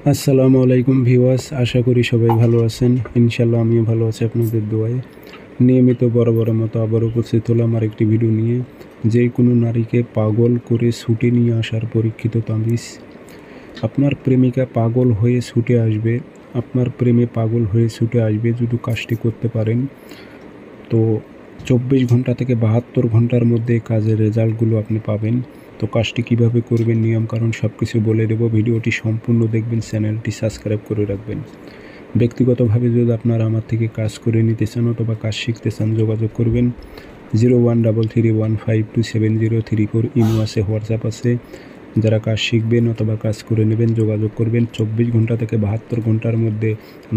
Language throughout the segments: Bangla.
আসসালামু আলাইকুম ভিউয়ার্স, আশা করি সবাই ভালো আছেন। ইনশাল্লাহ আমিও ভালো আছি আপনাদের দোয়ায়। নিয়মিত বরাবরের মতো আবার উপস্থিত হলাম আরেকটি ভিডিও নিয়ে। যে কোনো নারীকে পাগল করে ছুটে নিয়ে আসার পরীক্ষিত তাবিজ। আপনার প্রেমিকা পাগল হয়ে ছুটে আসবে, আপনার প্রেমে পাগল হয়ে ছুটে আসবে যদি কাজটি করতে পারেন। তো 24 ঘন্টা থেকে 72 ঘন্টার মধ্যে কাজের রেজাল্টগুলো আপনি পাবেন। তো কাজটি কীভাবে করবেন, নিয়মকানুন সব কিছু বলে দেবো। ভিডিওটি সম্পূর্ণ দেখবেন, চ্যানেলটি সাবস্ক্রাইব করে রাখবেন। ব্যক্তিগতভাবে যদি আপনারা আমার থেকে কাজ করে নিতে চান অথবা কাজ শিখতে চান, যোগাযোগ করবেন 0133152703 ইমো আছে, হোয়াটসঅ্যাপ আছে। যারা কাজ শিখবেন অথবা কাজ করে নেবেন যোগাযোগ করবেন। 24 ঘন্টা থেকে 72 ঘন্টার মধ্যে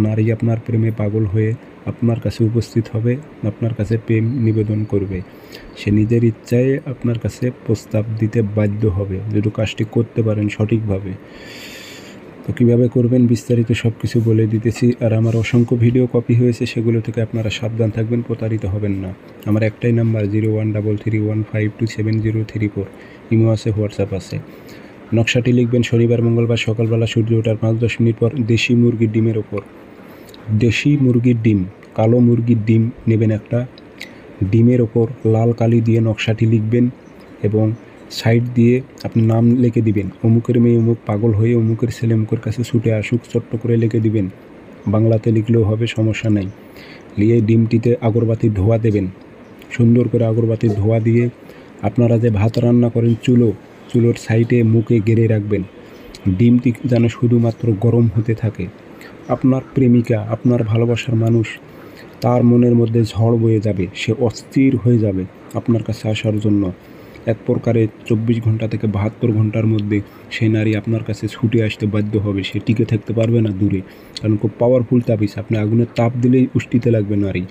নারী আপনার প্রেমে পাগল হয়ে আপনার কাছে উপস্থিত হবে, আপনার কাছে প্রেম নিবেদন করবে। সে নিজের ইচ্ছায় আপনার কাছে প্রস্তাব দিতে বাধ্য হবে যদি কাজটি করতে পারেন সঠিকভাবে। তো কীভাবে করবেন বিস্তারিত সব কিছু বলে দিতেছি। আর আমার অসংখ্য ভিডিও কপি হয়েছে, সেগুলো থেকে আপনারা সাবধান থাকবেন, প্রতারিত হবেন না। আমার একটাই নাম্বার 0133152703 ইমো আছে, হোয়াটসঅ্যাপ আছে। নকশাটি লিখবেন শনিবার মঙ্গলবার সকালবেলা সূর্য ওঠার 5-10 মিনিট পর দেশি মুরগির ডিমের ওপর। দেশি মুরগির ডিম, কালো মুরগির ডিম নেবেন একটা। ডিমের ওপর লাল কালি দিয়ে নকশাটি লিখবেন এবং সাইড দিয়ে আপনি নাম লিখে দিবেন, অমুকের মেয়ে অমুক পাগল হয়ে অমুকের ছেলে অমুকের কাছে ছুটে আসুক, ছোট্ট করে লিখে দিবেন। বাংলাতে লিখলেও হবে, সমস্যা নাই। নিয়ে ডিমটিতে আগরবাতির ধোঁয়া দেবেন, সুন্দর করে আগরবাতির ধোঁয়া দিয়ে আপনারা যে ভাত রান্না করেন চুলোর সাইডে মুখে গেড়ে রাখবেন। ডিমটি যেন শুধুমাত্র গরম হতে থাকে। আপনার প্রেমিকা, আপনার ভালোবাসার মানুষ, তার মনের মধ্যে ঝড় বয়ে যাবে, সে অস্থির হয়ে যাবে আপনার কাছে আসার জন্য। এক প্রকারে 24 ঘন্টা থেকে 72 ঘন্টার মধ্যে সেই নারী আপনার কাছে ছুটে আসতে বাধ্য হবে। সে টিকে থাকতে পারবে না দূরে, কারণ খুব পাওয়ারফুল তাবিজ। আপনি আগুনের তাপ দিলেই উষ্টিতে লাগবে নারী।